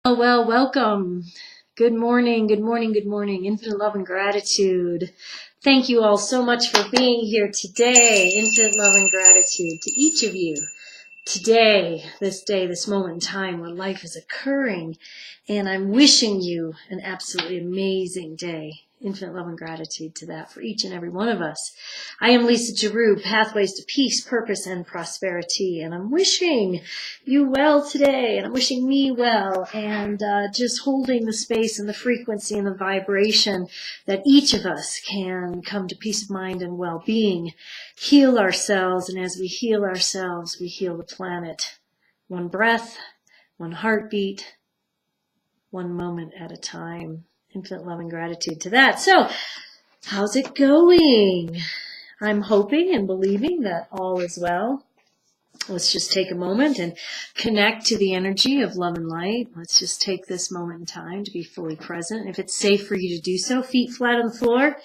Well, welcome. Good morning, good morning, good morning. Infinite love and gratitude. Thank you all so much for being here today. Infinite love and gratitude to each of you. Today, this day, this moment in time where life is occurring. And I'm wishing you an absolutely amazing day. Infinite love and gratitude to that for each and every one of us. I am Lisa Giroux, Pathways to Peace, Purpose, and Prosperity. And I'm wishing you well today. And I'm wishing me well. And just holding the space and the frequency and the vibration that each of us can come to peace of mind and well-being. Heal ourselves. And as we heal ourselves, we heal the planet. One breath, one heartbeat, one moment at a time. Infinite love and gratitude to that. So, how's it going? I'm hoping and believing that all is well. Let's just take a moment and connect to the energy of love and light. Let's just take this moment in time to be fully present. If it's safe for you to do so, feet flat on the floor.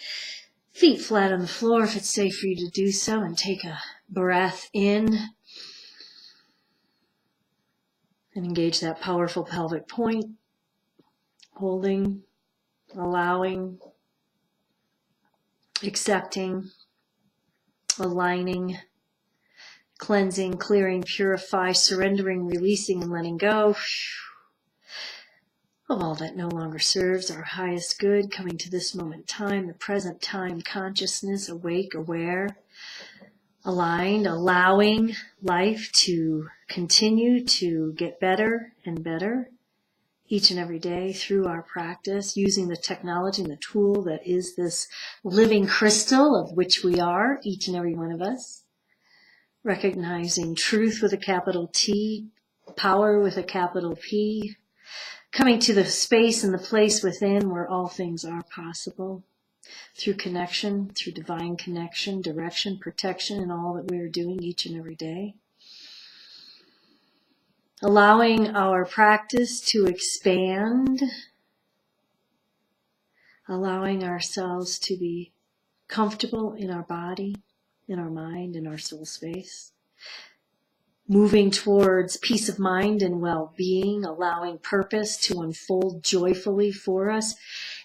Feet flat on the floor if it's safe for you to do so. And take a breath in. And engage that powerful pelvic point. Holding. Allowing, accepting, aligning, cleansing, clearing, purify, surrendering, releasing, and letting go of all that no longer serves our highest good, coming to this moment in time, the present time, consciousness, awake, aware, aligned, allowing life to continue to get better and better. Each and every day through our practice, using the technology and the tool that is this living crystal of which we are, each and every one of us. Recognizing truth with a capital T, power with a capital P, coming to the space and the place within where all things are possible. Through connection, through divine connection, direction, protection, and all that we are doing each and every day. Allowing our practice to expand, allowing ourselves to be comfortable in our body, in our mind, in our soul space. Moving towards peace of mind and well-being, allowing purpose to unfold joyfully for us,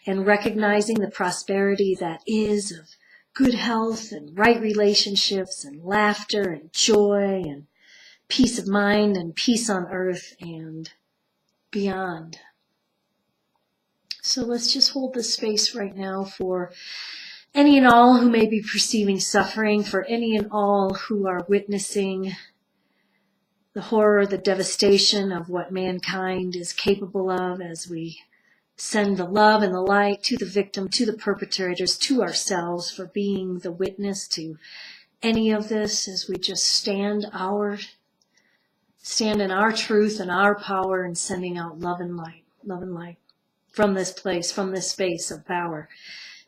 and recognizing the prosperity that is of good health and right relationships and laughter and joy and peace of mind and peace on earth and beyond. So let's just hold this space right now for any and all who may be perceiving suffering, for any and all who are witnessing the horror, the devastation of what mankind is capable of as we send the love and the light to the victim, to the perpetrators, to ourselves for being the witness to any of this as we just stand in our truth and our power and sending out love and light from this place, from this space of power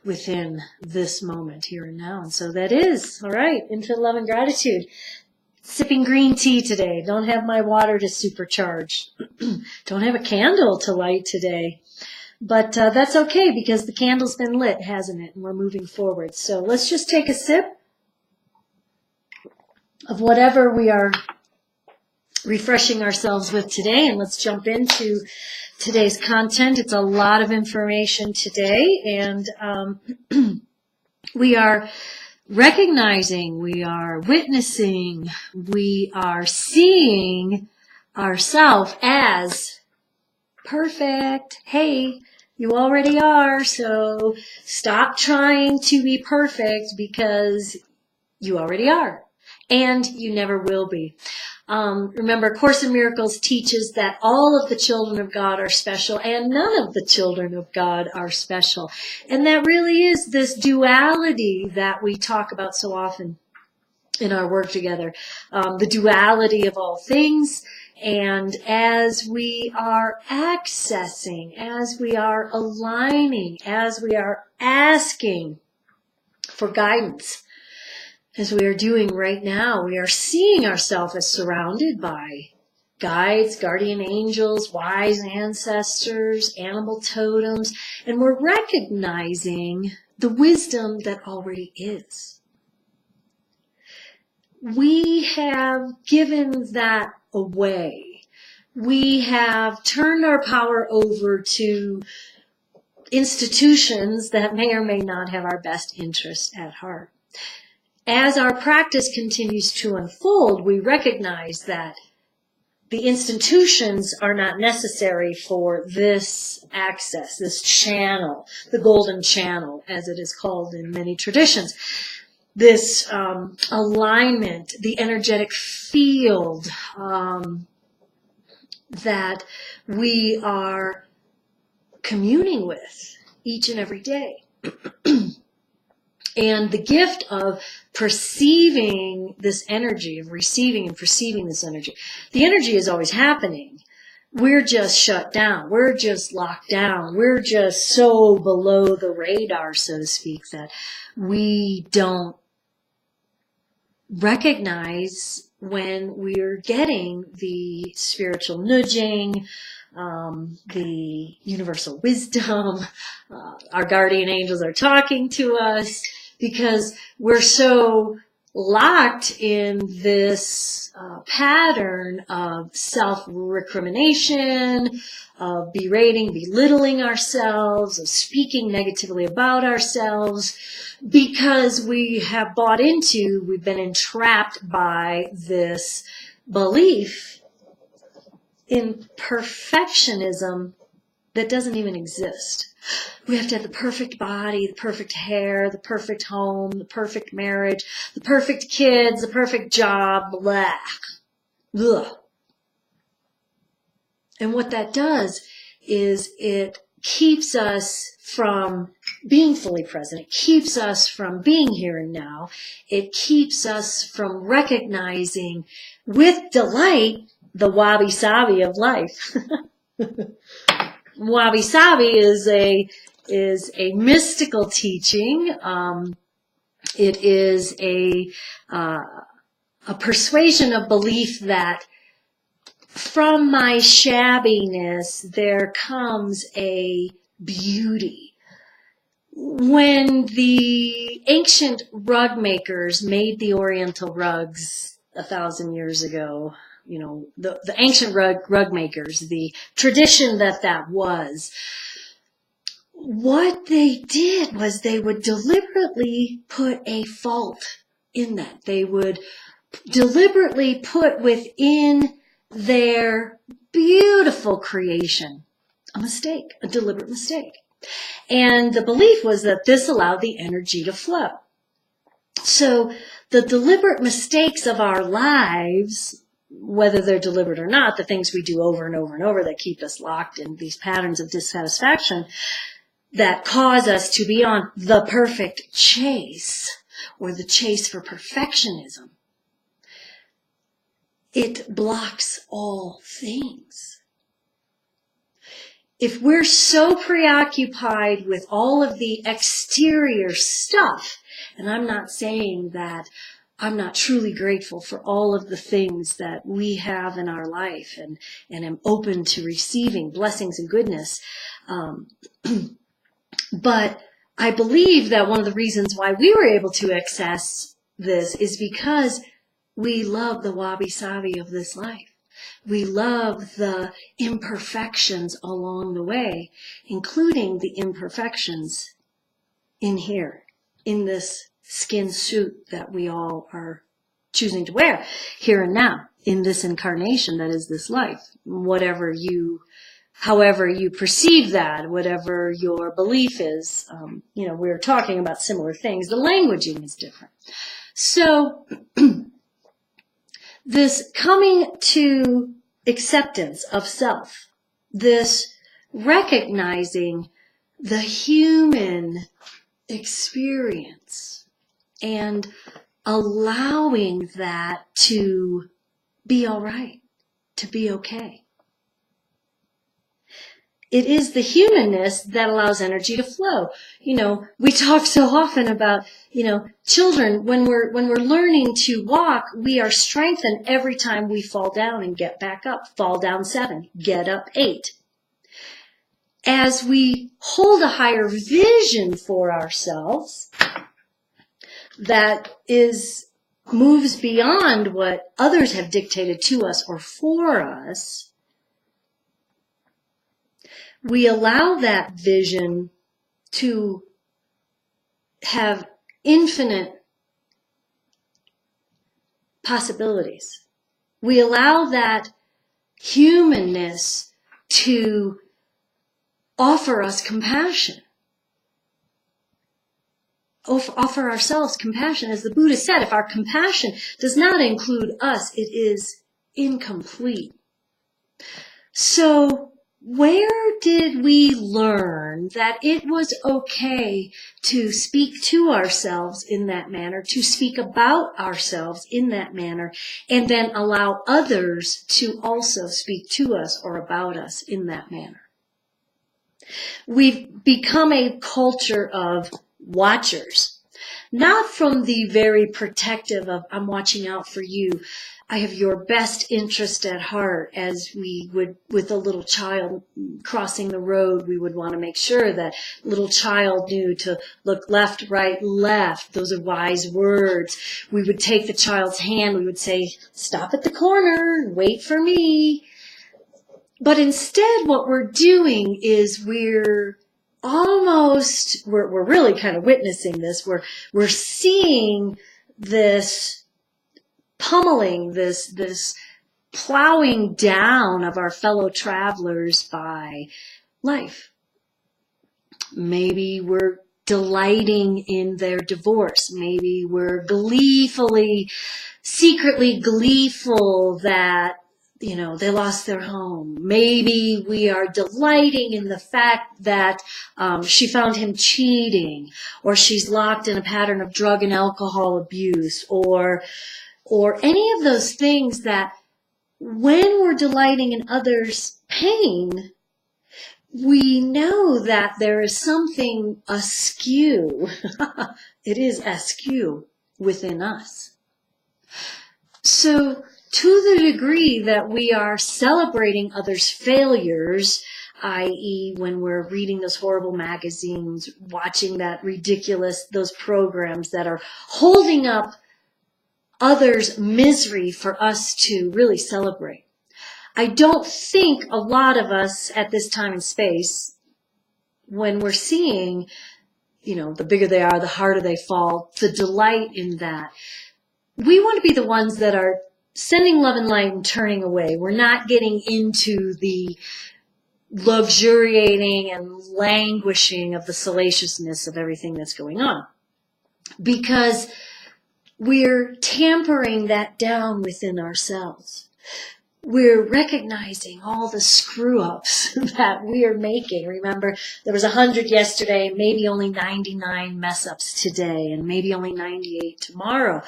within this moment here and now. And so that is, all right, infinite love and gratitude. Sipping green tea today. Don't have my water to supercharge. Don't have a candle to light today. But that's okay because the candle's been lit, hasn't it? And we're moving forward. So let's just take a sip of whatever we are refreshing ourselves with today, and let's jump into today's content. It's a lot of information today, and we are recognizing, we are witnessing, we are seeing ourselves as perfect. Hey, you already are, so stop trying to be perfect because you already are, and you never will be. Remember, Course in Miracles teaches that all of the children of God are special and none of the children of God are special. And that really is this duality that we talk about so often in our work together. The duality of all things. And as we are accessing, as we are aligning, as we are asking for guidance, as we are doing right now, we are seeing ourselves as surrounded by guides, guardian angels, wise ancestors, animal totems, and we're recognizing the wisdom that already is. We have given that away we have turned our power over to institutions that may or may not have our best interests at heart. As our practice continues to unfold, we recognize that the institutions are not necessary for this access, this channel, the golden channel, as it is called in many traditions. This alignment, the energetic field that we are communing with each and every day. And the gift of perceiving this energy, of receiving and perceiving this energy. The energy is always happening. We're just shut down. We're just locked down. We're just so below the radar, so to speak, that we don't recognize when we're getting the spiritual nudging, the universal wisdom, our guardian angels are talking to us, because we're so locked in this pattern of self-recrimination, of berating, belittling ourselves, of speaking negatively about ourselves, because we have bought into, we've been entrapped by this belief in perfectionism that doesn't even exist. We have to have the perfect body, the perfect hair, the perfect home, the perfect marriage, the perfect kids, the perfect job, blah. Ugh. And what that does is it keeps us from being fully present. It keeps us from being here and now. It keeps us from recognizing with delight the wabi sabi of life. Wabi sabi is a mystical teaching. It is a persuasion of belief that from my shabbiness there comes a beauty. When the ancient rug makers made the Oriental rugs 1,000 years ago, you know, the ancient rug makers, the tradition that was, what they did was they would deliberately put a fault in that. They would deliberately put within their beautiful creation a mistake, a deliberate mistake. And the belief was that this allowed the energy to flow. So the deliberate mistakes of our lives, whether they're deliberate or not, the things we do over and over and over that keep us locked in these patterns of dissatisfaction that cause us to be on the perfect chase, or the chase for perfectionism, it blocks all things. If we're so preoccupied with all of the exterior stuff, and I'm not saying that I'm not truly grateful for all of the things that we have in our life, and am open to receiving blessings and goodness. But I believe that one of the reasons why we were able to access this is because we love the wabi-sabi of this life. We love the imperfections along the way, including the imperfections in here, in this skin suit that we all are choosing to wear here and now, in this incarnation that is this life. However you perceive that, whatever your belief is, we're talking about similar things. The languaging is different. So this coming to acceptance of self, this recognizing the human experience and allowing that to be all right, to be okay. It is the humanness that allows energy to flow. We talk so often about, children, when we're learning to walk, we are strengthened every time we fall down and get back up. Fall down 7, get up 8. As we hold a higher vision for ourselves that moves beyond what others have dictated to us or for us, we allow that vision to have infinite possibilities. We allow that humanness to offer us compassion. Offer ourselves compassion. As the Buddha said, if our compassion does not include us, it is incomplete. So where did we learn that it was okay to speak to ourselves in that manner, to speak about ourselves in that manner, and then allow others to also speak to us or about us in that manner? We've become a culture of watchers, not from the very protective of, I'm watching out for you, I have your best interest at heart, as we would with a little child crossing the road. We would want to make sure that little child knew to look left, right, left. Those are wise words. We would take the child's hand. We would say, stop at the corner, wait for me. But instead what we're doing is we're really kind of witnessing this. We're seeing this pummeling, this plowing down of our fellow travelers by life. Maybe we're delighting in their divorce. Maybe we're secretly gleeful that, they lost their home. Maybe we are delighting in the fact that she found him cheating, or she's locked in a pattern of drug and alcohol abuse, or any of those things that when we're delighting in others' pain, we know that there is something askew. It is askew within us. So to the degree that we are celebrating others' failures, i.e. when we're reading those horrible magazines, watching those programs that are holding up others' misery for us to really celebrate. I don't think a lot of us at this time and space, when we're seeing, the bigger they are, the harder they fall, the delight in that, we want to be the ones that are sending love and light and turning away. We're not getting into the luxuriating and languishing of the salaciousness of everything that's going on, because we're tampering that down within ourselves. We're recognizing all the screw-ups that we are making. Remember, there was 100 yesterday, maybe only 99 mess-ups today, and maybe only 98 tomorrow.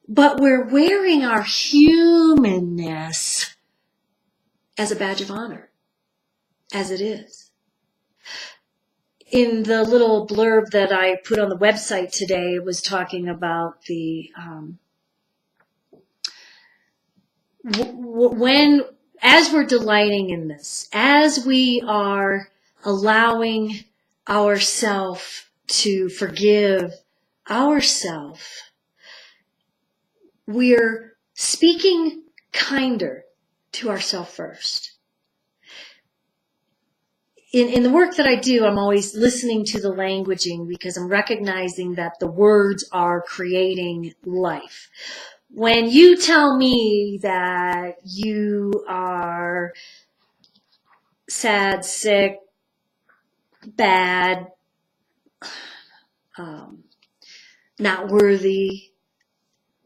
But we're wearing our humanness as a badge of honor, as it is. In the little blurb that I put on the website today, it was talking about as we're delighting in this, as we are allowing ourselves to forgive ourselves, we're speaking kinder to ourselves first. In the work that I do, I'm always listening to the languaging, because I'm recognizing that the words are creating life. When you tell me that you are sad, sick, bad, not worthy,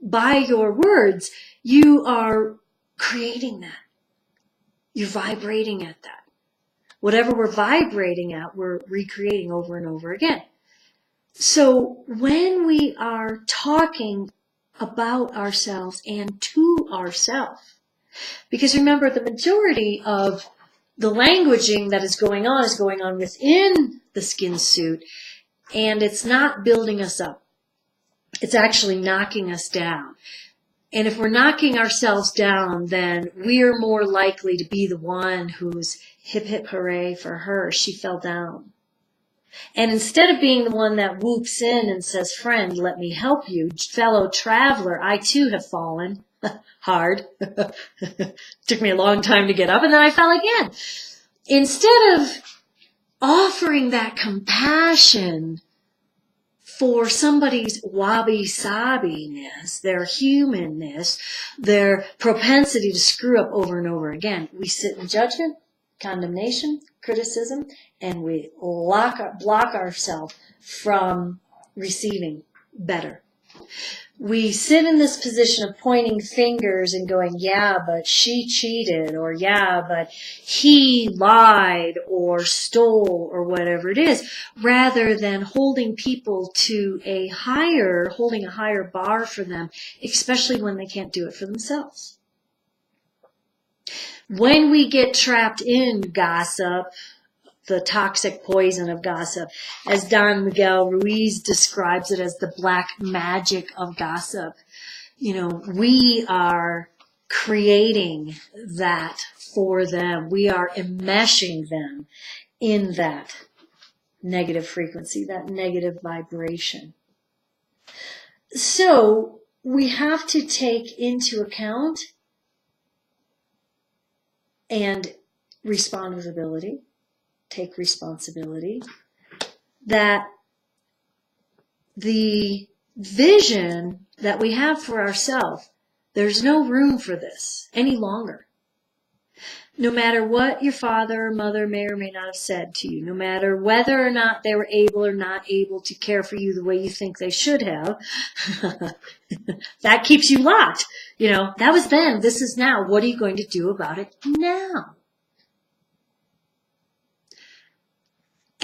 by your words, you are creating that. You're vibrating at that. Whatever we're vibrating at, we're recreating over and over again. So when we are talking about ourselves and to ourselves, because remember, the majority of the languaging that is going on within the skin suit, and it's not building us up. It's actually knocking us down. And if we're knocking ourselves down, then we're more likely to be the one who's hip, hip, hooray for her. She fell down. And instead of being the one that whoops in and says, friend, let me help you, fellow traveler, I too have fallen hard. Took me a long time to get up, and then I fell again. instead of offering that compassion for somebody's wabi sabi-ness, their humanness, their propensity to screw up over and over again, we sit in judgment, condemnation, criticism, and we block ourselves from receiving better. We sit in this position of pointing fingers and going, yeah, but she cheated, or yeah, but he lied or stole, or whatever it is, rather than holding people to holding a higher bar for them, especially when they can't do it for themselves. When we get trapped in gossip, the toxic poison of gossip, as Don Miguel Ruiz describes it as the black magic of gossip, we are creating that for them. We are enmeshing them in that negative frequency, that negative vibration. So we have to take into account and respond with ability. Take responsibility, that the vision that we have for ourselves, there's no room for this any longer. No matter what your father or mother may or may not have said to you, no matter whether or not they were able or not able to care for you the way you think they should have, that keeps you locked. That was then, this is now. What are you going to do about it now?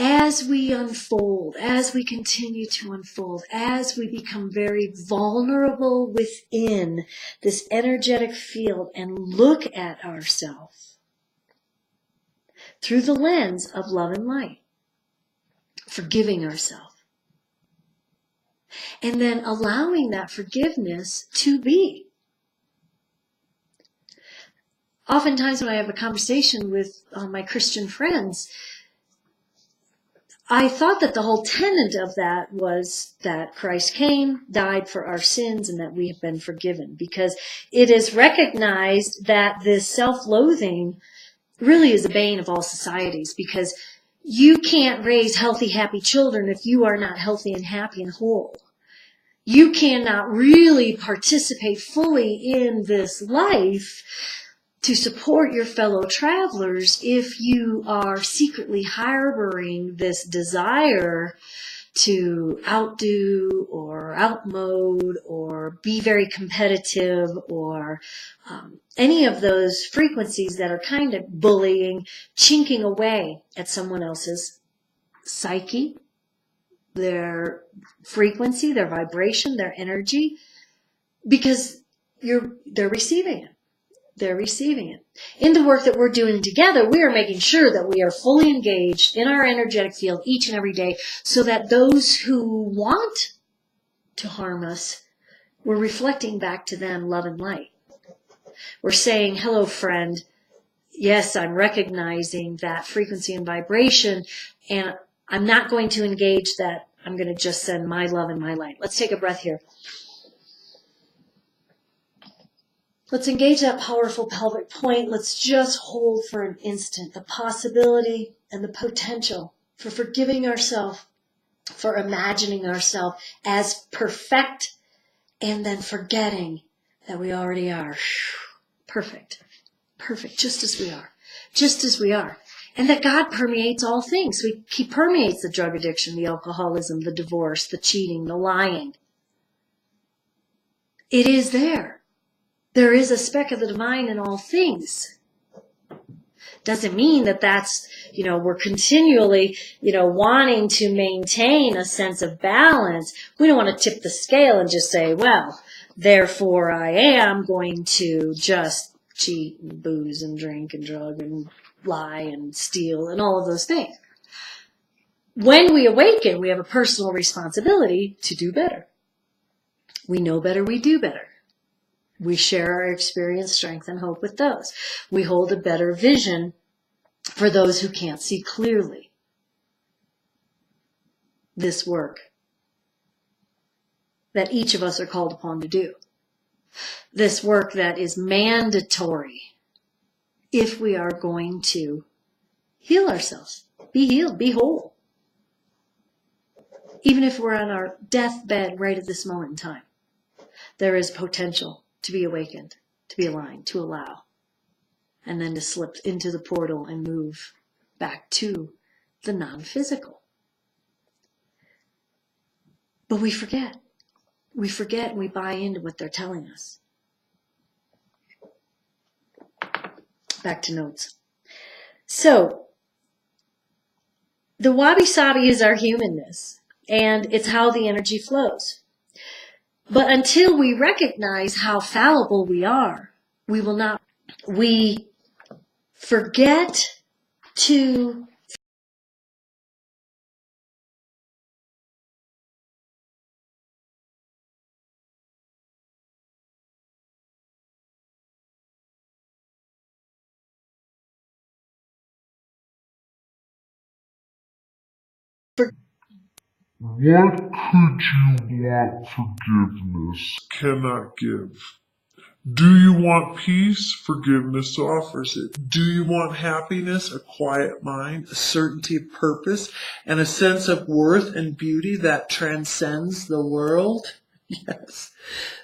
As we unfold, as we continue to unfold, as we become very vulnerable within this energetic field and look at ourselves through the lens of love and light, forgiving ourselves, and then allowing that forgiveness to be. Oftentimes when I have a conversation with my Christian friends, I thought that the whole tenet of that was that Christ came, died for our sins, and that we have been forgiven. Because it is recognized that this self-loathing really is a bane of all societies. Because you can't raise healthy, happy children if you are not healthy and happy and whole. You cannot really participate fully in this life to support your fellow travelers if you are secretly harboring this desire to outdo or outmode or be very competitive or any of those frequencies that are kind of bullying, chinking away at someone else's psyche, their frequency, their vibration, their energy, because they're receiving it. They're receiving it. In the work that we're doing together, we are making sure that we are fully engaged in our energetic field each and every day so that those who want to harm us, we're reflecting back to them love and light. We're saying, hello, friend. Yes, I'm recognizing that frequency and vibration, and I'm not going to engage that. I'm going to just send my love and my light. Let's take a breath here. Let's engage that powerful pelvic point. Let's just hold for an instant the possibility and the potential for forgiving ourselves, for imagining ourselves as perfect, and then forgetting that we already are perfect, just as we are, just as we are. And that God permeates all things. He permeates the drug addiction, the alcoholism, the divorce, the cheating, the lying. It is there. There is a speck of the divine in all things. Doesn't mean that that's, we're continually, wanting to maintain a sense of balance. We don't want to tip the scale and just say, well, therefore I am going to just cheat and booze and drink and drug and lie and steal and all of those things. When we awaken, we have a personal responsibility to do better. We know better, we do better. We share our experience, strength, and hope with those. We hold a better vision for those who can't see clearly this work that each of us are called upon to do. This work that is mandatory if we are going to heal ourselves. Be healed, be whole. Even if we're on our deathbed right at this moment in time, there is potential to be awakened, to be aligned, to allow, and then to slip into the portal and move back to the non-physical. But we forget. We forget and we buy into what they're telling us. Back to notes. So, the wabi sabi is our humanness, and it's how the energy flows. But until we recognize how fallible we are, we will not. We forget to What could you want forgiveness cannot give? Do you want peace? Forgiveness offers it. Do you want happiness? A quiet mind, a certainty of purpose, and a sense of worth and beauty that transcends the world? Yes.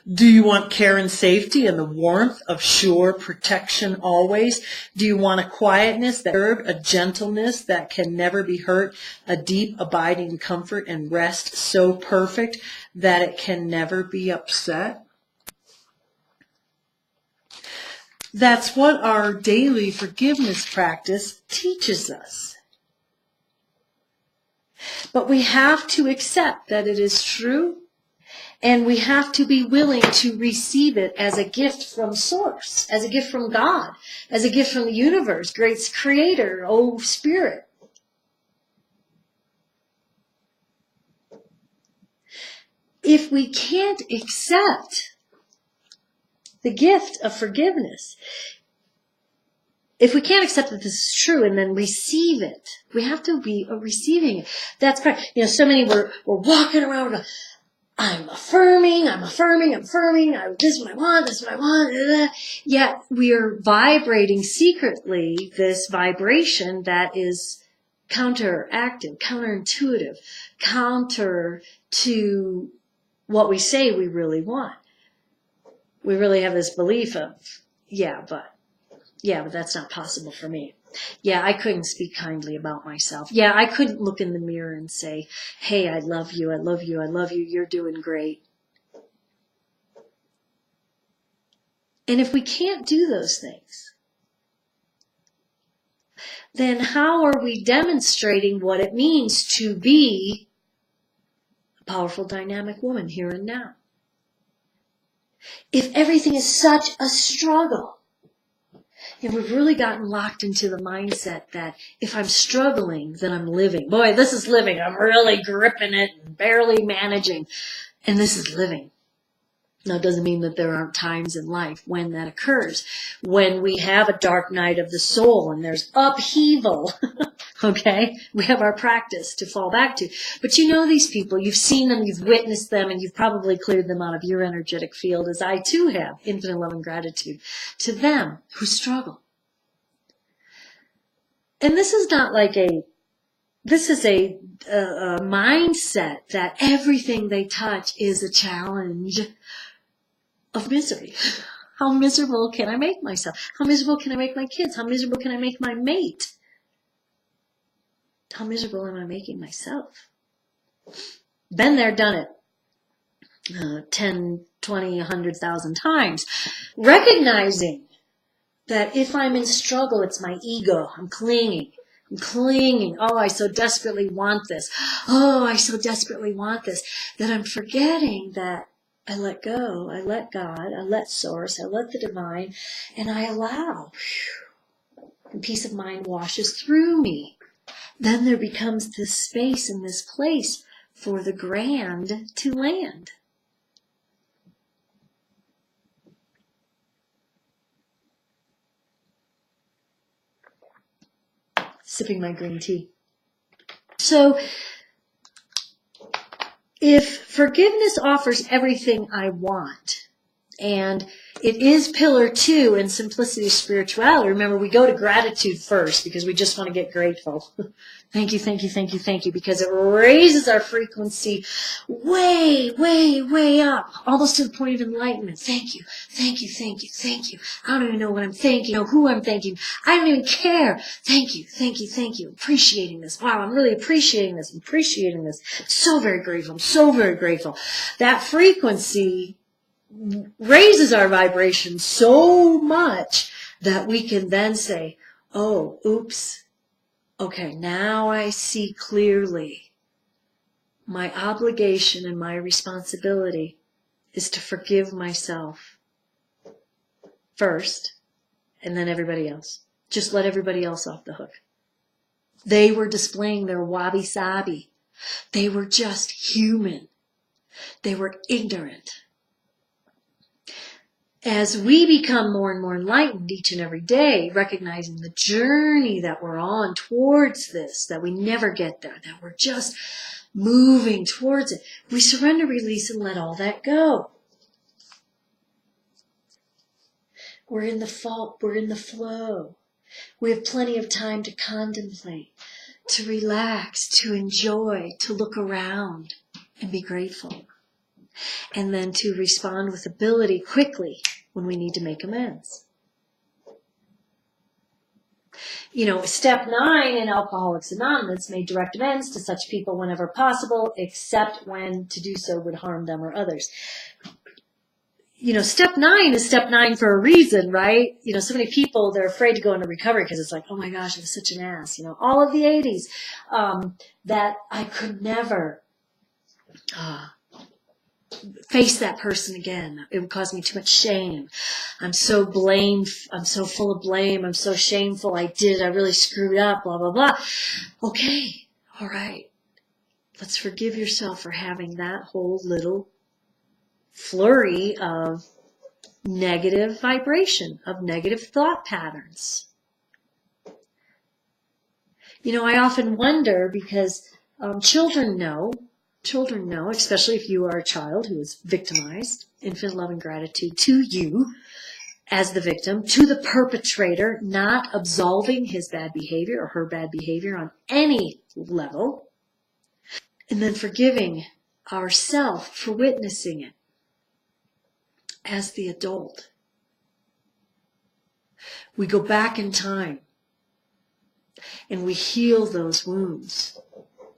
Do you want care and safety and the warmth of sure protection always? Do you want a quietness, a gentleness that can never be hurt, a deep abiding comfort and rest so perfect that it can never be upset? That's what our daily forgiveness practice teaches us. But we have to accept that it is true, and we have to be willing to receive it as a gift from Source, as a gift from God, as a gift from the universe, great Creator, oh Spirit. If we can't accept the gift of forgiveness, if we can't accept that this is true and then receive it, we have to be receiving it. That's correct. So many we're walking around with I'm affirming, this is what I want, this is what I want. Yet we are vibrating secretly this vibration that is counteractive, counterintuitive, counter to what we say we really want. We really have this belief of, but that's not possible for me. Yeah, I couldn't speak kindly about myself. Yeah, I couldn't look in the mirror and say, hey, I love you, I love you, I love you, you're doing great. And if we can't do those things, then how are we demonstrating what it means to be a powerful, dynamic woman here and now? If everything is such a struggle, and we've really gotten locked into the mindset that if I'm struggling, then I'm living. Boy, this is living. I'm really gripping it and barely managing. And this is living. Now, it doesn't mean that there aren't times in life when that occurs. When we have a dark night of the soul and there's upheaval, okay? We have our practice to fall back to. But you know these people. You've seen them, you've witnessed them, and you've probably cleared them out of your energetic field, as I too have. Infinite love and gratitude to them who struggle. And this is not like this is a mindset that everything they touch is a challenge of misery. How miserable can I make myself? How miserable can I make my kids? How miserable can I make my mate? How miserable am I making myself? Been there, done it. 10, 20, 100,000 times. Recognizing that if I'm in struggle, it's my ego. I'm clinging. Oh, I so desperately want this. Oh, I so desperately want this. That I'm forgetting that I let go, I let God, I let Source, I let the Divine, and I allow. And peace of mind washes through me. Then there becomes this space and this place for the grand to land. Sipping my green tea. So, if forgiveness offers everything I want, And it is pillar 2 in simplicity spirituality. Remember, we go to gratitude first because we just want to get grateful. Thank you, thank you, thank you, thank you, because it raises our frequency way, way, way up, almost to the point of enlightenment. Thank you, thank you, thank you, thank you. I don't even know what I'm thanking, or who I'm thanking. I don't even care. Thank you, thank you, thank you. Appreciating this. Wow, I'm really appreciating this. I'm appreciating this. So very grateful. I'm so very grateful. That frequency raises our vibration so much that we can then say, oh, oops. Okay, now I see clearly my obligation and my responsibility is to forgive myself first and then everybody else. Just let everybody else off the hook. They were displaying their wabi sabi. They were just human. They were ignorant. As we become more and more enlightened each and every day, recognizing the journey that we're on towards this, that we never get there, that we're just moving towards it, we surrender, release, and let all that go. We're in the flow. We have plenty of time to contemplate, to relax, to enjoy, to look around and be grateful. And then to respond with ability quickly when we need to make amends. Step 9 in Alcoholics Anonymous made direct amends to such people whenever possible, except when to do so would harm them or others. Step 9 is step 9 for a reason, right? So many people, they're afraid to go into recovery because it's like, oh my gosh, I was such an ass. All of the 80s that I could never face that person again. It would cause me too much shame. I'm so full of blame. I'm so shameful. I really screwed up, blah, blah, blah. Okay. All right. Let's forgive yourself for having that whole little flurry of negative vibration, of negative thought patterns. I often wonder because children know, especially if you are a child who is victimized, infinite love and gratitude to you as the victim, to the perpetrator, not absolving his bad behavior or her bad behavior on any level, and then forgiving ourselves for witnessing it as the adult. We go back in time and we heal those wounds.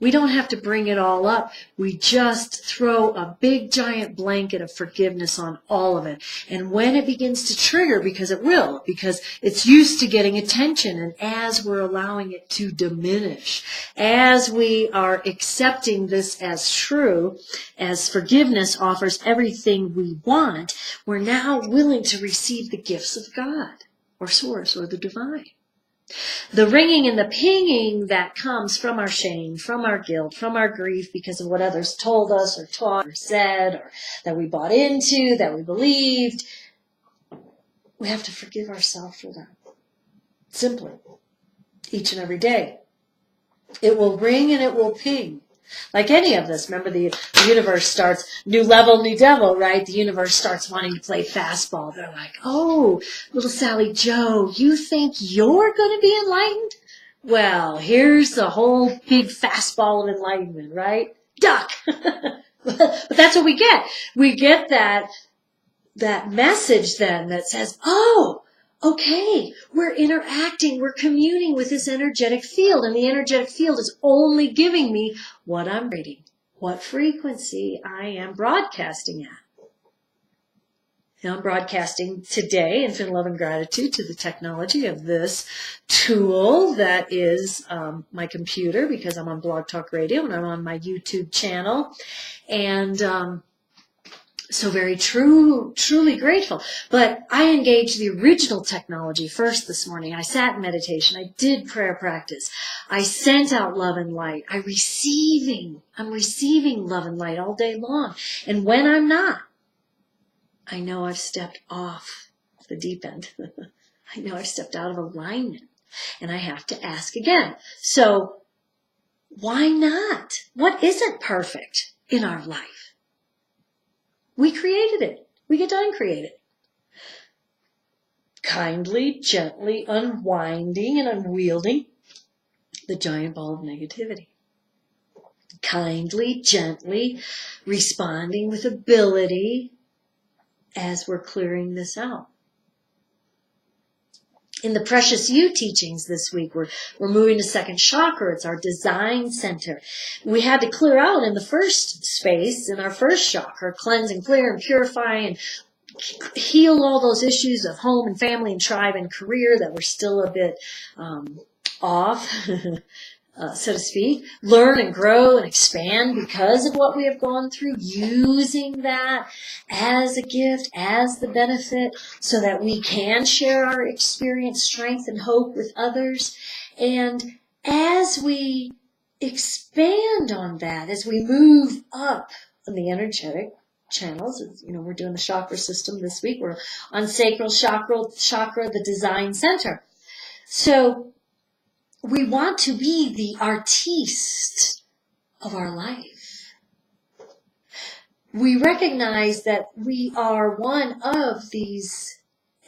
We don't have to bring it all up. We just throw a big giant blanket of forgiveness on all of it. And when it begins to trigger, because it will, because it's used to getting attention, and as we're allowing it to diminish, as we are accepting this as true, as forgiveness offers everything we want, we're now willing to receive the gifts of God or Source or the Divine. The ringing and the pinging that comes from our shame, from our guilt, from our grief because of what others told us or taught or said or that we bought into, that we believed, we have to forgive ourselves for that. Simply. Each and every day. It will ring and it will ping. Like any of this, remember the universe starts, new level, new devil, right? The universe starts wanting to play fastball. They're like, oh, little Sally Joe, you think you're going to be enlightened? Well, here's the whole big fastball of enlightenment, right? Duck! But that's what we get. We get that message then that says, oh, okay, we're interacting, we're communing with this energetic field, and the energetic field is only giving me what I'm reading, what frequency I am broadcasting at. Now I'm broadcasting today, infinite love and gratitude, to the technology of this tool that is my computer, because I'm on Blog Talk Radio and I'm on my YouTube channel. And so very truly grateful. But I engaged the original technology first this morning. I sat in meditation. I did prayer practice. I sent out love and light. I'm receiving love and light all day long. And when I'm not, I know I've stepped off the deep end. I know I've stepped out of alignment. And I have to ask again. So why not? What isn't perfect in our life? We created it. we get to uncreate it. Kindly, gently unwinding and unwielding the giant ball of negativity. Kindly, gently responding with ability as we're clearing this out. In the Precious You teachings this week, we're moving to second chakra. It's our design center. We had to clear out in the first space, in our first chakra, cleanse and clear and purify and heal all those issues of home and family and tribe and career that were still a bit off, so to speak. Learn and grow and expand because of what we have gone through, using that as a gift, as the benefit, so that we can share our experience, strength, and hope with others. And as we expand on that, as we move up on the energetic channels, we're doing the chakra system this week. We're on sacral chakra, the design center. So we want to be the artiste of our life. We recognize that we are one of these,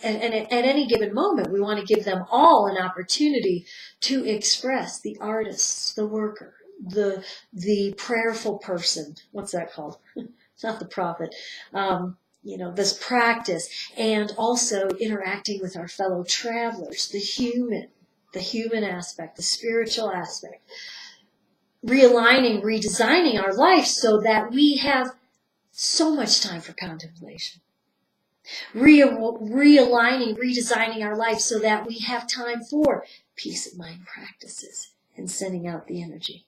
and at any given moment, we want to give them all an opportunity to express: the artist, the worker, the prayerful person. What's that called? It's not the prophet. This practice, and also interacting with our fellow travelers, the human aspect, the spiritual aspect, realigning, redesigning our life so that we have so much time for contemplation, realigning, redesigning our life so that we have time for peace of mind practices and sending out the energy,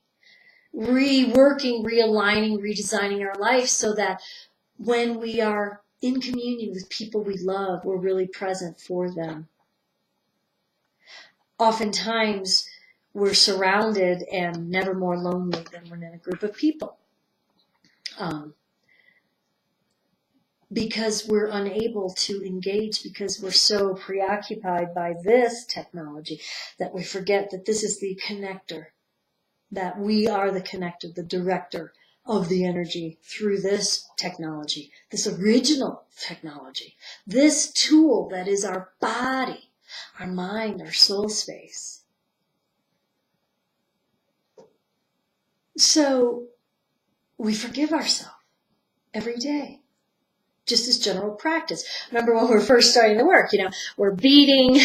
reworking, realigning, redesigning our life so that when we are in communion with people we love, we're really present for them. Oftentimes, we're surrounded and never more lonely than when in a group of people. Because we're unable to engage, because we're so preoccupied by this technology that we forget that this is the connector, that we are the connector, the director of the energy through this technology, this original technology, this tool that is our body, our mind, our soul space. So we forgive ourselves every day, just as general practice. Remember when we were first starting the work, we're beating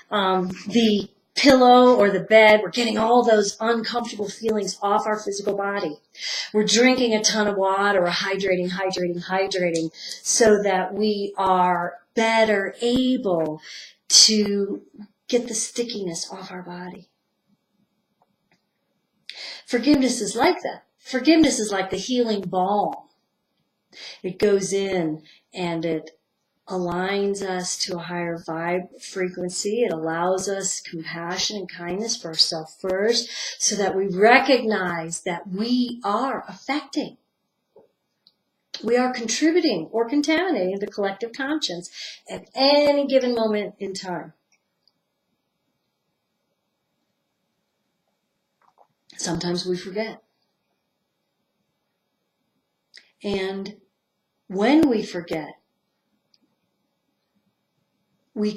the pillow or the bed. We're getting all those uncomfortable feelings off our physical body. We're drinking a ton of water, or hydrating, so that we are better able to get the stickiness off our body. Forgiveness is like that. Forgiveness is like the healing balm. It goes in and it aligns us to a higher vibe frequency. It allows us compassion and kindness for ourselves first, so that we recognize that we are affecting, we are contributing or contaminating the collective conscience at any given moment in time. Sometimes we forget. And when we forget, we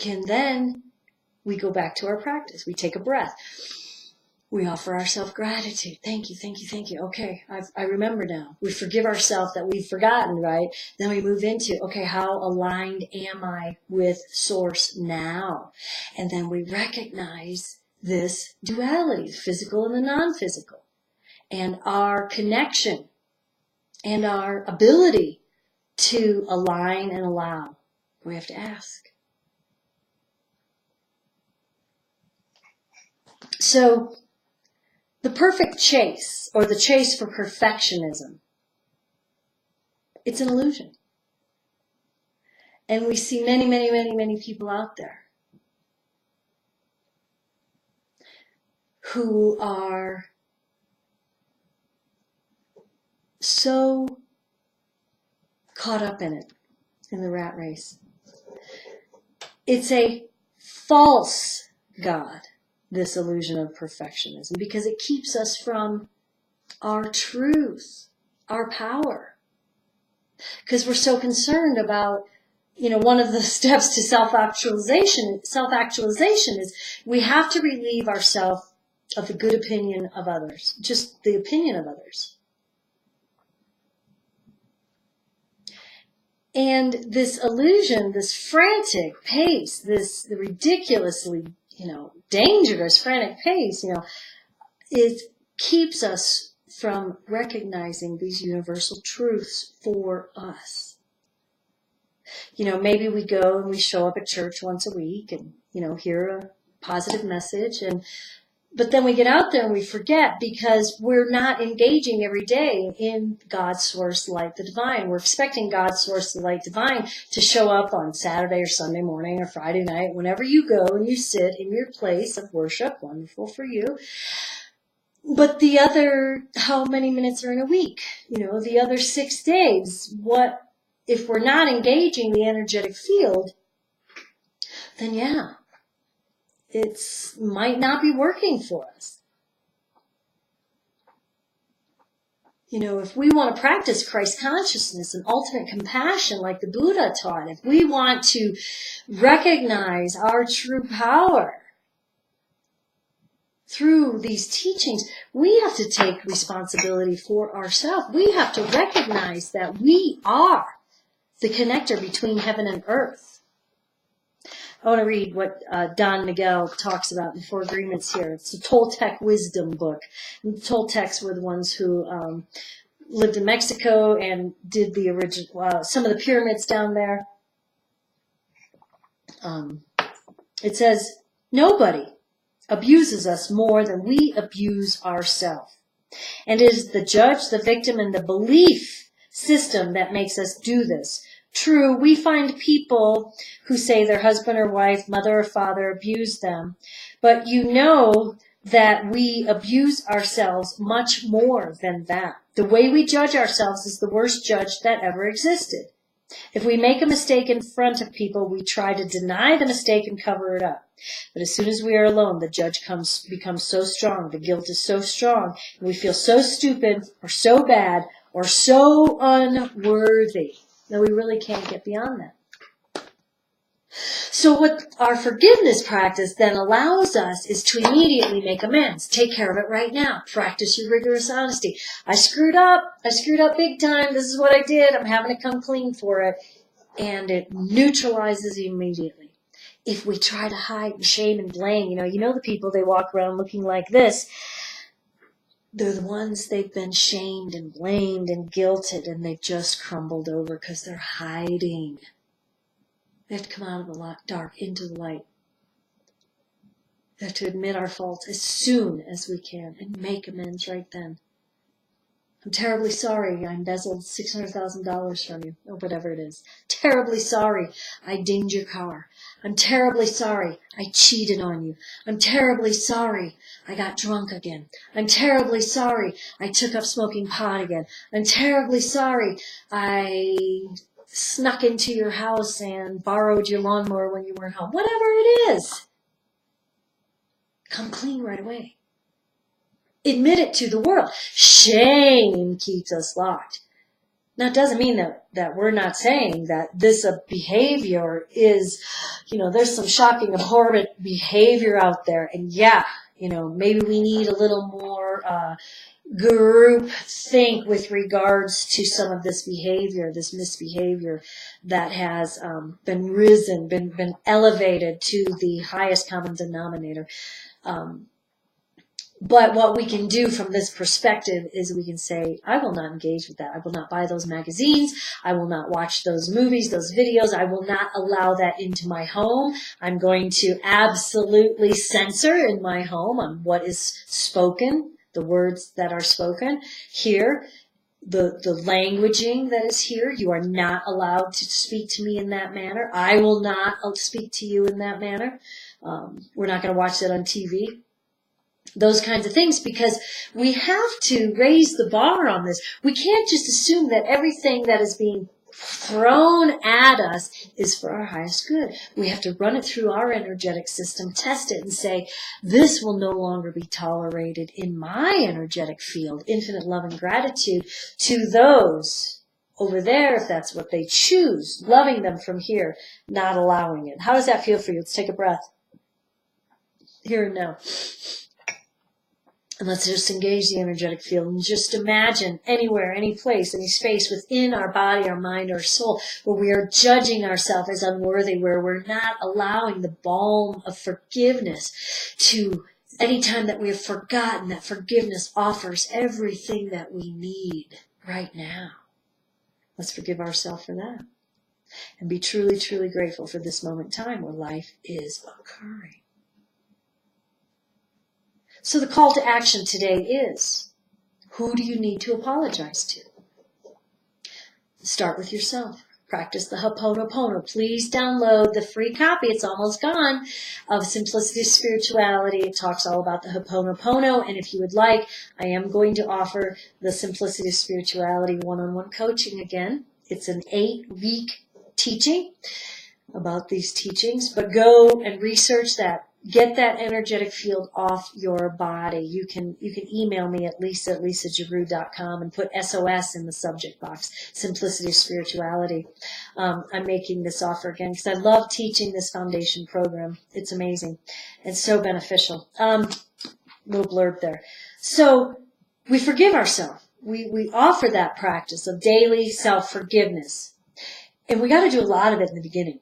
go back to our practice. We take a breath. We offer ourselves gratitude. Thank you. Okay, I remember now. We forgive ourselves that we've forgotten, right? Then we move into, okay, how aligned am I with Source now? And then we recognize this duality, the physical and the non-physical, and our connection and our ability to align and allow. We have to ask. So, the perfect chase, or the chase for perfectionism, it's an illusion. And we see many people out there who are so caught up in it, in the rat race. It's a false God, this illusion of perfectionism, because it keeps us from our truth, our power. Because we're so concerned about one of the steps to self-actualization is we have to relieve ourselves of the good opinion of others, just the opinion of others. And this illusion, this frantic pace, the ridiculously, dangerous frantic pace, it keeps us from recognizing these universal truths for us. Maybe we go and we show up at church once a week and, hear a positive message, but then we get out there and we forget because we're not engaging every day in God's source, light, the divine. We're expecting God's source, the light, divine to show up on Saturday or Sunday morning or Friday night, whenever you go and you sit in your place of worship. Wonderful for you. But the other, how many minutes are in a week? The other 6 days, if we're not engaging the energetic field, then yeah, it might not be working for us. If we want to practice Christ consciousness and ultimate compassion like the Buddha taught, if we want to recognize our true power through these teachings, we have to take responsibility for ourselves. We have to recognize that we are the connector between heaven and earth. I want to read what Don Miguel talks about in Four Agreements here. It's the Toltec wisdom book. And the Toltecs were the ones who lived in Mexico and did the original, some of the pyramids down there. It says, nobody abuses us more than we abuse ourselves. And it is the judge, the victim, and the belief system that makes us do this. True, we find people who say their husband or wife, mother or father abuse them, but that we abuse ourselves much more than that. The way we judge ourselves is the worst judge that ever existed. If we make a mistake in front of people, we try to deny the mistake and cover it up. But as soon as we are alone, the judge becomes so strong, the guilt is so strong, and we feel so stupid or so bad or so unworthy that we really can't get beyond that. So what our forgiveness practice then allows us is to immediately make amends. Take care of it right now. Practice your rigorous honesty. I screwed up big time. This is what I did. I'm having to come clean for it. And it neutralizes immediately. If we try to hide and shame and blame, the people, they walk around looking like this. They're the ones they've been shamed and blamed and guilted, and they've just crumbled over because they're hiding. We have to come out of the dark into the light. We have to admit our faults as soon as we can and make amends right then. I'm terribly sorry I embezzled $600,000 from you, or whatever it is. Terribly sorry I dinged your car. I'm terribly sorry I cheated on you. I'm terribly sorry I got drunk again. I'm terribly sorry I took up smoking pot again. I'm terribly sorry I snuck into your house and borrowed your lawnmower when you weren't home. Whatever it is, come clean right away. Admit it to the world. Shame keeps us locked. Now, it doesn't mean that we're not saying that this behavior is, there's some shocking, abhorrent behavior out there. And yeah, maybe we need a little more group think with regards to some of this behavior, this misbehavior that has been elevated to the highest common denominator. But what we can do from this perspective is we can say, I will not engage with that. I will not buy those magazines. I will not watch those movies, those videos. I will not allow that into my home. I'm going to absolutely censor in my home on what is spoken, the words that are spoken here, the languaging that is here. You are not allowed to speak to me in that manner. I will not speak to you in that manner. We're not going to watch that on TV. Those kinds of things, because we have to raise the bar on this. We can't just assume that everything that is being thrown at us is for our highest good. We have to run it through our energetic system, test it, and say, this will no longer be tolerated in my energetic field. Infinite love and gratitude to those over there if that's what they choose, loving them from here, not allowing it. How does that feel for you? Let's take a breath. Here and now. And let's just engage the energetic field and just imagine anywhere, any place, any space within our body, our mind, our soul, where we are judging ourselves as unworthy, where we're not allowing the balm of forgiveness to, anytime that we have forgotten that forgiveness offers everything that we need right now. Let's forgive ourselves for that and be truly, truly grateful for this moment in time where life is occurring. So the call to action today is, who do you need to apologize to? Start with yourself. Practice the Ho'oponopono. Please download the free copy. It's almost gone, of Simplicity of Spirituality. It talks all about the Ho'oponopono. And if you would like, I am going to offer the Simplicity of Spirituality one-on-one coaching again. It's an 8-week teaching about these teachings. But go and research that. Get that energetic field off your body. You can email me at lisa@lisagiroux.com and put SOS in the subject box, Simplicity of Spirituality. I'm making this offer again because I love teaching this foundation program. It's amazing. It's so beneficial. Little blurb there. So we forgive ourselves. We offer that practice of daily self-forgiveness. And we got to do a lot of it in the beginning.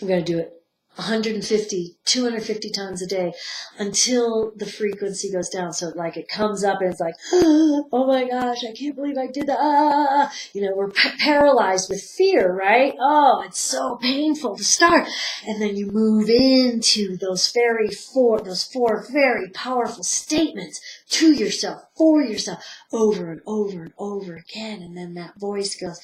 We got to do it 150, 250 times a day until the frequency goes down. So like it comes up and it's like, oh my gosh, I can't believe I did that. We're paralyzed with fear, right? Oh, it's so painful to start. And then you move into those four very powerful statements to yourself, for yourself, over and over and over again. And then that voice goes,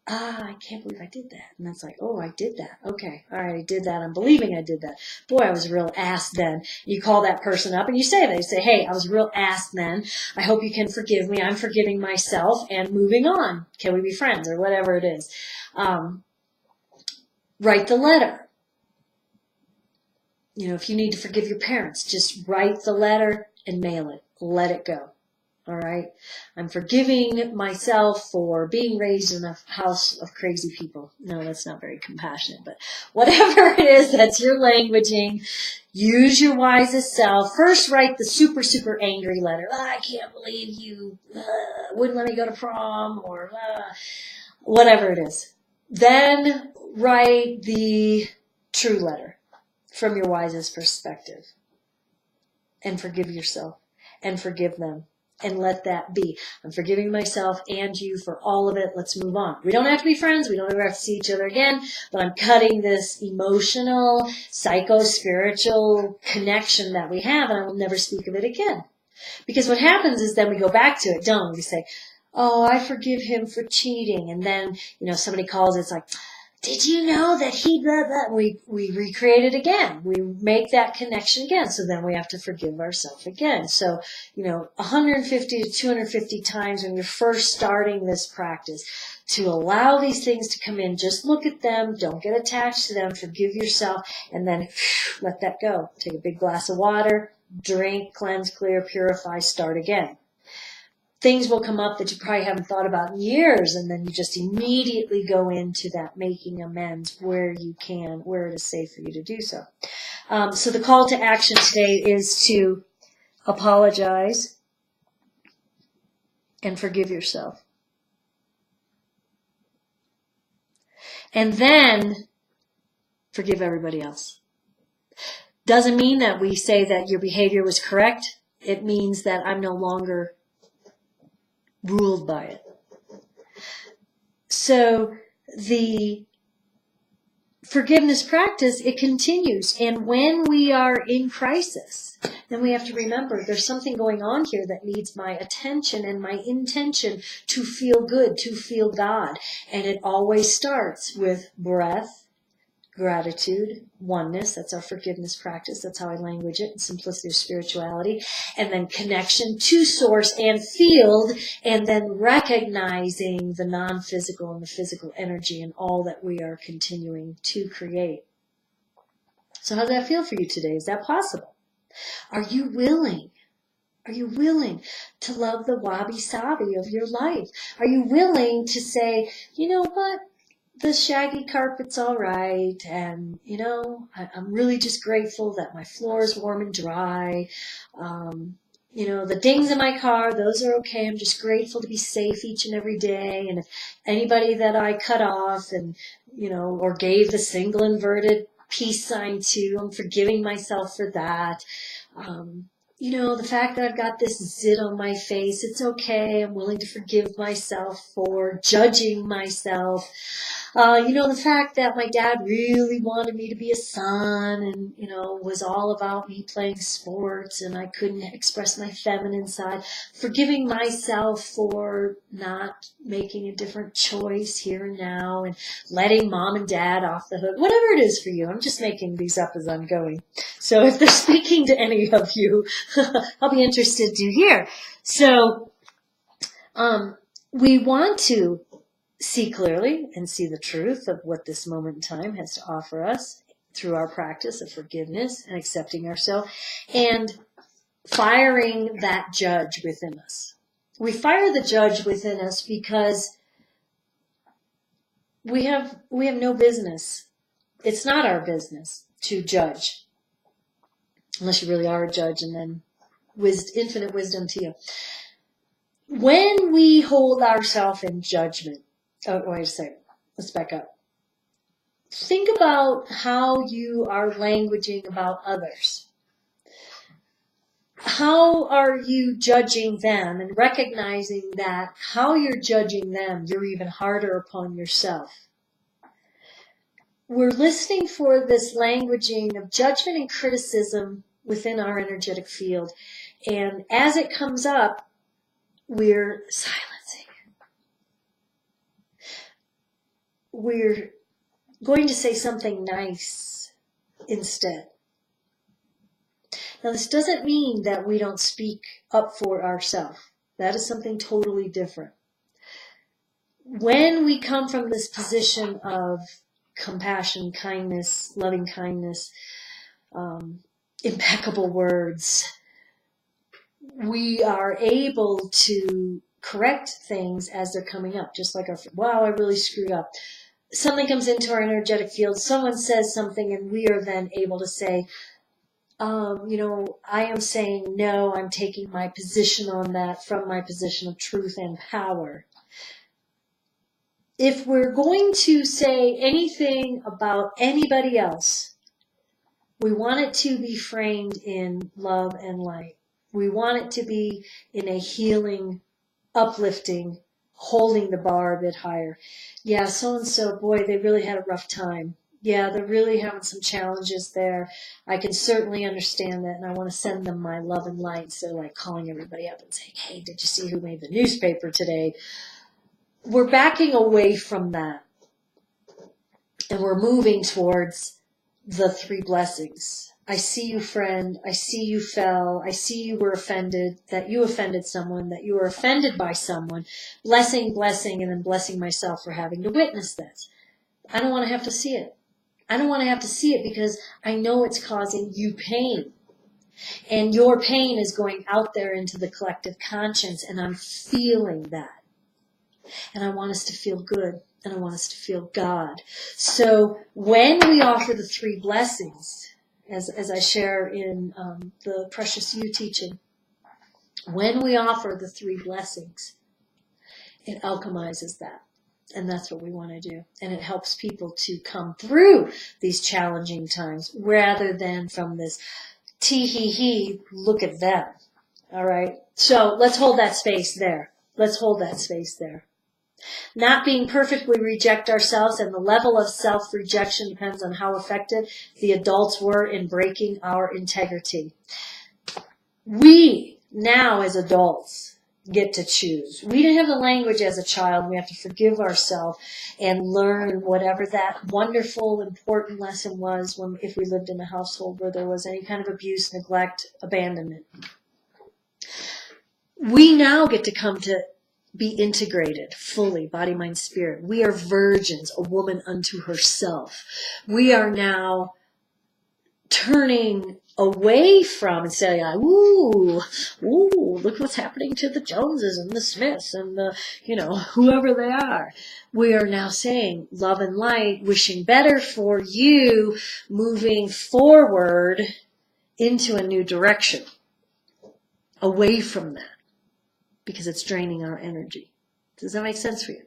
I can't believe I did that. And that's like, oh, I did that. Okay. All right. I did that. I'm believing I did that. Boy, I was a real ass then. You call that person up and you say that. You say, hey, I was a real ass then. I hope you can forgive me. I'm forgiving myself and moving on. Can we be friends or whatever it is? Write the letter. If you need to forgive your parents, just write the letter and mail it. Let it go. All right. I'm forgiving myself for being raised in a house of crazy people. No, that's not very compassionate, but whatever it is, that's your languaging. Use your wisest self. First, write the super, super angry letter. I can't believe you wouldn't let me go to prom, or whatever it is. Then write the true letter from your wisest perspective and forgive yourself and forgive them. And let that be. I'm forgiving myself and you for all of it. Let's move on. We don't have to be friends. We don't ever have to see each other again. But I'm cutting this emotional, psycho-spiritual connection that we have, and I will never speak of it again. Because what happens is then we go back to it, don't we? We say, oh, I forgive him for cheating. And then, somebody calls, it's like, did you know that he blah, blah? We recreate it again. We make that connection again. So then we have to forgive ourselves again. So, 150 to 250 times when you're first starting this practice, to allow these things to come in. Just look at them. Don't get attached to them. Forgive yourself. And then let that go. Take a big glass of water, drink, cleanse, clear, purify, start again. Things will come up that you probably haven't thought about in years, and then you just immediately go into that making amends where you can, where it is safe for you to do so. So the call to action today is to apologize and forgive yourself. And then forgive everybody else. Doesn't mean that we say that your behavior was correct. It means that I'm no longer ruled by it. So the forgiveness practice, it continues. And when we are in crisis, then we have to remember there's something going on here that needs my attention and my intention to feel good, to feel God. And it always starts with breath, gratitude, oneness. That's our forgiveness practice. That's how I language it. Simplicity of spirituality. And then connection to source and field. And then recognizing the non-physical and the physical energy and all that we are continuing to create. So how does that feel for you today? Is that possible? Are you willing? Are you willing to love the wabi sabi of your life? Are you willing to say, you know what? The shaggy carpet's all right. And, I'm really just grateful that my floor is warm and dry. The dings in my car, those are okay. I'm just grateful to be safe each and every day. And if anybody that I cut off and, or gave the single inverted peace sign to, I'm forgiving myself for that. The fact that I've got this zit on my face, it's okay. I'm willing to forgive myself for judging myself. The fact that my dad really wanted me to be a son and, was all about me playing sports and I couldn't express my feminine side. Forgiving myself for not making a different choice here and now and letting mom and dad off the hook. Whatever it is for you. I'm just making these up as I'm going. So if they're speaking to any of you, I'll be interested to hear. So, we want to see clearly and see the truth of what this moment in time has to offer us through our practice of forgiveness and accepting ourselves and firing that judge within us. We fire the judge within us because we have no business. It's not our business to judge unless you really are a judge, and then infinite wisdom to you. When we hold ourselves in judgment, wait a second. Let's back up. Think about how you are languaging about others. How are you judging them and recognizing that how you're judging them, you're even harder upon yourself. We're listening for this languaging of judgment and criticism within our energetic field. And as it comes up, we're silencing. We're going to say something nice instead. Now, this doesn't mean that we don't speak up for ourselves. That is something totally different. When we come from this position of compassion, kindness, loving kindness, impeccable words, we are able to correct things as they're coming up, just like wow, I really screwed up. Something comes into our energetic field, someone says something, and we are then able to say, I am saying no, I'm taking my position on that from my position of truth and power. If we're going to say anything about anybody else, we want it to be framed in love and light. We want it to be in a healing, uplifting, holding the bar a bit higher. Yeah, so-and-so, boy, they really had a rough time. Yeah, they're really having some challenges there. I can certainly understand that, and I want to send them my love and light instead of like calling everybody up and saying, hey, did you see who made the newspaper today? We're backing away from that, and we're moving towards the three blessings. I see you, friend. I see you fell. I see you were offended, that you offended someone, that you were offended by someone. Blessing, blessing, and then blessing myself for having to witness this. I don't want to have to see it. I don't want to have to see it because I know it's causing you pain. And your pain is going out there into the collective conscience, and I'm feeling that. And I want us to feel good, and I want us to feel God. So when we offer the three blessings, as I share in the Precious You teaching, when we offer the three blessings, it alchemizes that. And that's what we want to do. And it helps people to come through these challenging times rather than from this tee-hee-hee, look at them. All right? So let's hold that space there. Let's hold that space there. Not being perfect, we reject ourselves, and the level of self-rejection depends on how effective the adults were in breaking our integrity. We, now as adults, get to choose. We didn't have the language as a child. We have to forgive ourselves and learn whatever that wonderful, important lesson was if we lived in a household where there was any kind of abuse, neglect, abandonment. We now get to come to be integrated fully, body, mind, spirit. We are virgins, a woman unto herself. We are now turning away from and say, ooh, look what's happening to the Joneses and the Smiths and the, whoever they are. We are now saying love and light, wishing better for you, moving forward into a new direction, away from that, because it's draining our energy. Does that make sense for you?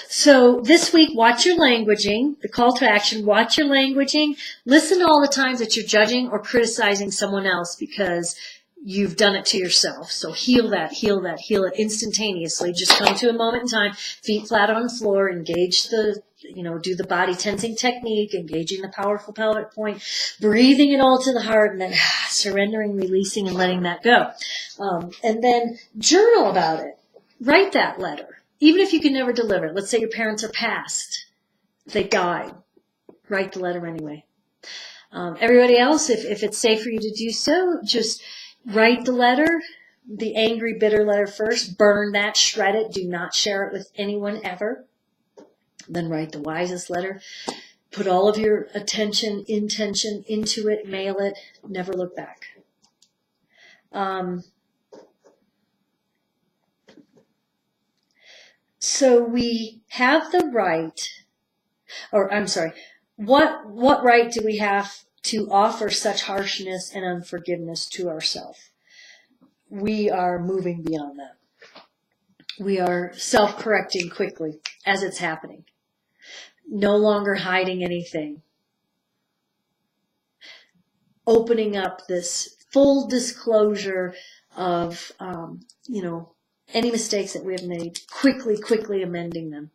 So this week, watch your languaging. The call to action, watch your languaging. Listen to all the times that you're judging or criticizing someone else because you've done it to yourself. So heal it instantaneously. Just come to a moment in time, feet flat on the floor, engage do the body tensing technique, engaging the powerful pelvic point, breathing it all to the heart, and then surrendering, releasing, and letting that go. And then journal about it. Write that letter. Even if you can never deliver it. Let's say your parents are passed. They died. Write the letter anyway. Everybody else, if it's safe for you to do so, just write the letter, the angry, bitter letter first. Burn that, shred it. Do not share it with anyone ever. Then write the wisest letter. Put all of your intention into it. Mail it. Never look back. So we have the right, what right do we have to offer such harshness and unforgiveness to ourselves? We are moving beyond that. We are self-correcting quickly as it's happening. No longer hiding anything. Opening up this full disclosure of, any mistakes that we have made, quickly amending them.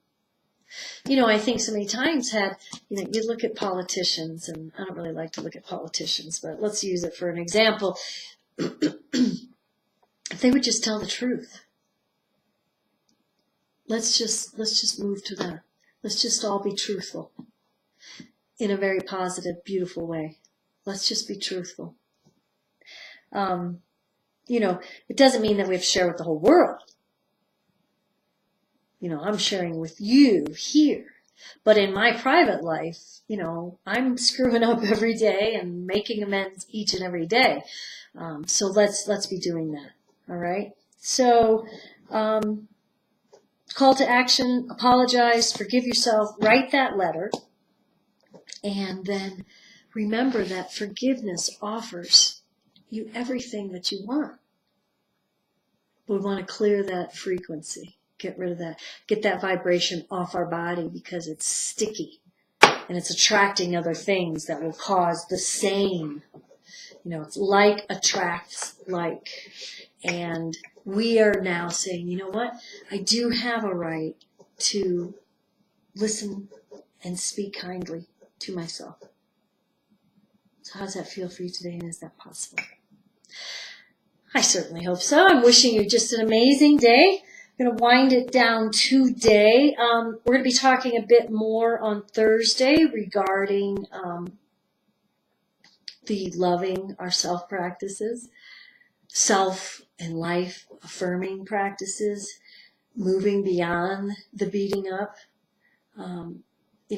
I think so many times you look at politicians, and I don't really like to look at politicians, but let's use it for an example. If they would just tell the truth. Let's just move to that. Let's just all be truthful in a very positive, beautiful way. Let's just be truthful. It doesn't mean that we have to share with the whole world. I'm sharing with you here. But in my private life, I'm screwing up every day and making amends each and every day. So let's be doing that. All right? So, call to action, apologize, forgive yourself, write that letter, and then remember that forgiveness offers you everything that you want. We want to clear that frequency, get rid of that, get that vibration off our body because it's sticky and it's attracting other things that will cause the same. It's like attracts like. And we are now saying, you know what? I do have a right to listen and speak kindly to myself. So how does that feel for you today, and is that possible? I certainly hope so. I'm wishing you just an amazing day. I'm going to wind it down today. We're going to be talking a bit more on Thursday regarding the loving ourself practices, self and life affirming practices, moving beyond the beating up.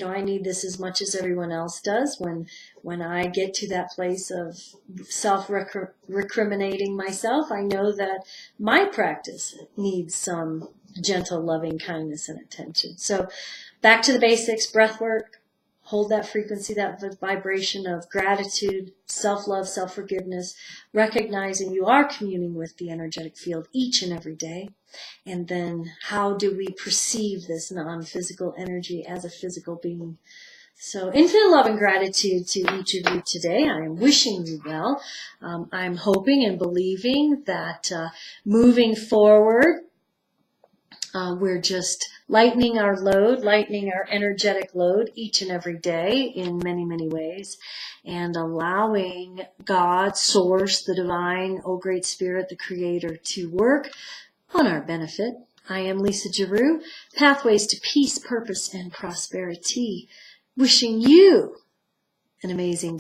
I need this as much as everyone else does. When I get to that place of self-recriminating myself, I know that my practice needs some gentle, loving kindness and attention. So back to the basics, breath work, hold that frequency, that vibration of gratitude, self-love, self-forgiveness, recognizing you are communing with the energetic field each and every day. And then how do we perceive this non-physical energy as a physical being? So infinite love and gratitude to each of you today. I am wishing you well. I'm hoping and believing that moving forward, we're just lightening our load, lightening our energetic load each and every day in many, many ways, and allowing God, Source, the Divine, Oh Great Spirit, the Creator, to work on our benefit. I am Lisa Giroux, Pathways to Peace, Purpose, and Prosperity, wishing you an amazing